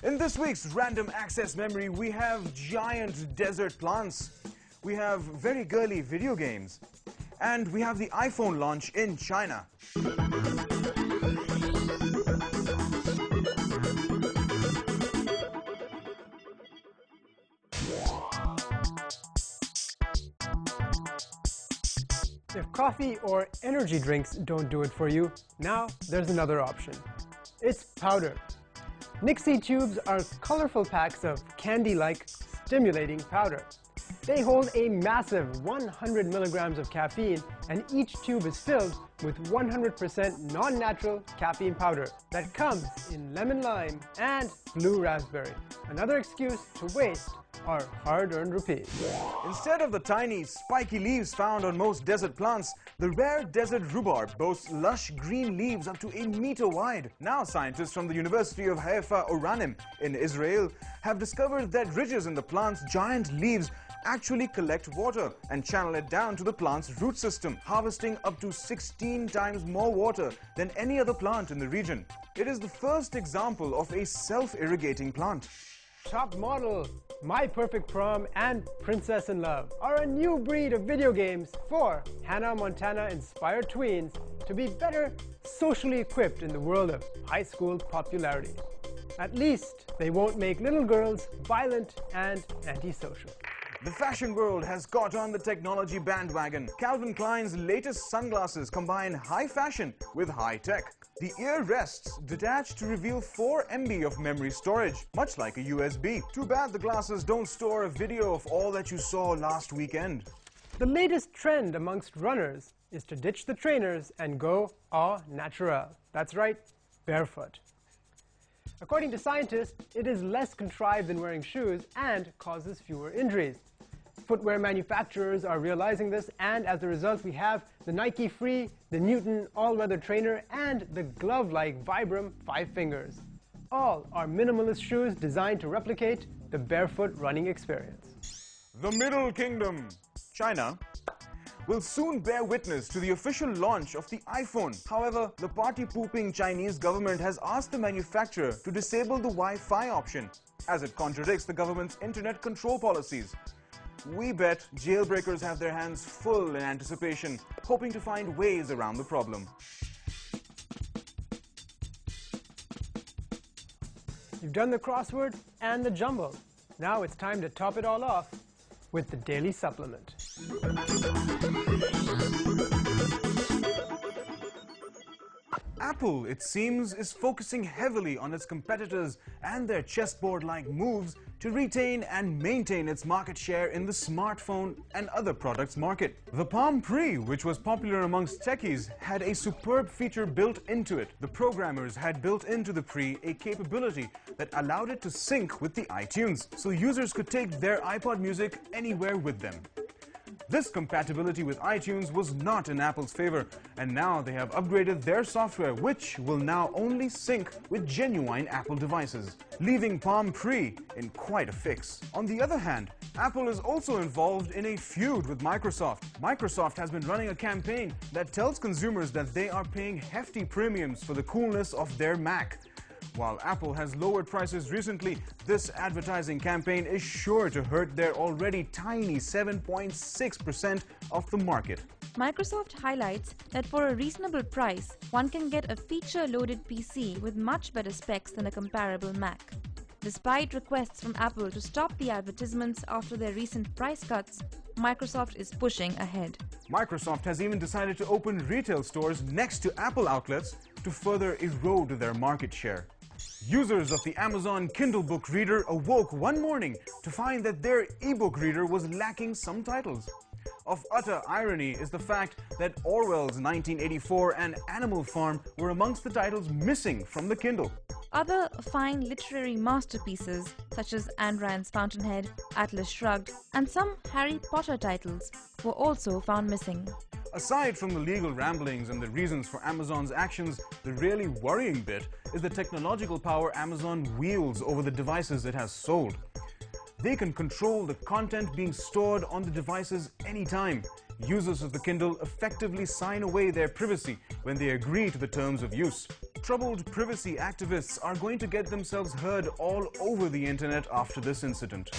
In this week's Random Access Memory, we have giant desert plants, we have very girly video games, and we have the iPhone launch in China. If coffee or energy drinks don't do it for you, now there's another option. It's powder. iTechie tubes are colorful packs of candy-like stimulating powder. They hold a massive 100 milligrams of caffeine, and each tube is filled with 100% non-natural caffeine powder that comes in lemon lime and blue raspberry. Another excuse to waste our hard-earned rupees. Instead of the tiny, spiky leaves found on most desert plants, the rare desert rhubarb boasts lush green leaves up to a meter wide. Now scientists from the University of Haifa Oranim in Israel have discovered that ridges in the plant's giant leaves actually collect water and channel it down to the plant's root system, harvesting up to 16 times more water than any other plant in the region. It is the first example of a self-irrigating plant. Top Model, My Perfect Prom, and Princess in Love are a new breed of video games for Hannah Montana-inspired tweens to be better socially equipped in the world of high school popularity. At least they won't make little girls violent and antisocial. The fashion world has caught on the technology bandwagon. Calvin Klein's latest sunglasses combine high fashion with high tech. The ear rests detach to reveal 4 MB of memory storage, much like a USB. Too bad the glasses don't store a video of all that you saw last weekend. The latest trend amongst runners is to ditch the trainers and go au naturel. That's right, barefoot. According to scientists, it is less contrived than wearing shoes and causes fewer injuries. Footwear manufacturers are realizing this, and as a result we have the Nike Free, the Newton all-weather trainer, and the glove-like Vibram 5 Fingers. All are minimalist shoes designed to replicate the barefoot running experience. The Middle Kingdom, China, will soon bear witness to the official launch of the iPhone. However, the party-pooping Chinese government has asked the manufacturer to disable the Wi-Fi option, as it contradicts the government's internet control policies. We bet jailbreakers have their hands full in anticipation, hoping to find ways around the problem. You've done the crossword and the jumble. Now it's time to top it all off with the Daily Supplement. Apple, it seems, is focusing heavily on its competitors and their chessboard-like moves to retain and maintain its market share in the smartphone and other products market. The Palm Pre, which was popular amongst techies, had a superb feature built into it. The programmers had built into the Pre a capability that allowed it to sync with the iTunes, so users could take their iPod music anywhere with them. This compatibility with iTunes was not in Apple's favor, and now they have upgraded their software, which will now only sync with genuine Apple devices, leaving Palm Pre in quite a fix. On the other hand, Apple is also involved in a feud with Microsoft. Microsoft has been running a campaign that tells consumers that they are paying hefty premiums for the coolness of their Mac. While Apple has lowered prices recently, this advertising campaign is sure to hurt their already tiny 7.6% of the market. Microsoft highlights that for a reasonable price, one can get a feature-loaded PC with much better specs than a comparable Mac. Despite requests from Apple to stop the advertisements after their recent price cuts, Microsoft is pushing ahead. Microsoft has even decided to open retail stores next to Apple outlets to further erode their market share. Users of the Amazon Kindle book reader awoke one morning to find that their ebook reader was lacking some titles. Of utter irony is the fact that Orwell's 1984 and Animal Farm were amongst the titles missing from the Kindle. Other fine literary masterpieces, such as Ayn Rand's Fountainhead, Atlas Shrugged, and some Harry Potter titles, were also found missing. Aside from the legal ramblings and the reasons for Amazon's actions, the really worrying bit is the technological power Amazon wields over the devices it has sold. They can control the content being stored on the devices anytime. Users of the Kindle effectively sign away their privacy when they agree to the terms of use. troubled privacy activists are going to get themselves heard all over the internet after this incident.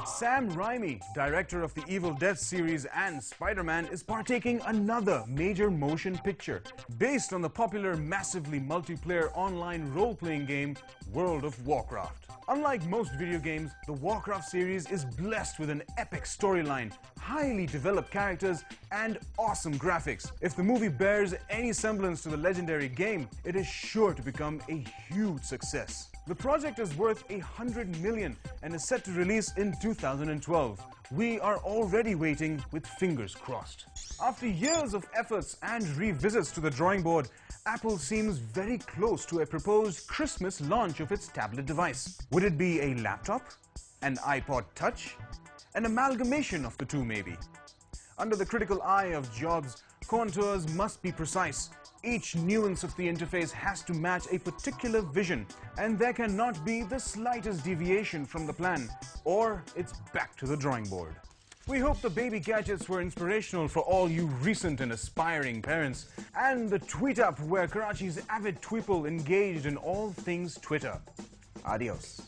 Sam Raimi, director of the Evil Dead series and Spider-Man, is partaking another major motion picture based on the popular massively multiplayer online role-playing game World of Warcraft. Unlike most video games, the Warcraft series is blessed with an epic storyline, highly developed characters, and awesome graphics. If the movie bears any semblance to the legendary game, it is sure to become a huge success. The project is worth $100 million and is set to release in 2012. We are already waiting with fingers crossed. After years of efforts and revisits to the drawing board, Apple seems very close to a proposed Christmas launch of its tablet device. Would it be a laptop? An iPod Touch? An amalgamation of the two, maybe? Under the critical eye of Jobs, contours must be precise. Each nuance of the interface has to match a particular vision, and there cannot be the slightest deviation from the plan, or it's back to the drawing board. We hope the baby gadgets were inspirational for all you recent and aspiring parents, and the tweet up where Karachi's avid tweeple engaged in all things Twitter. Adios.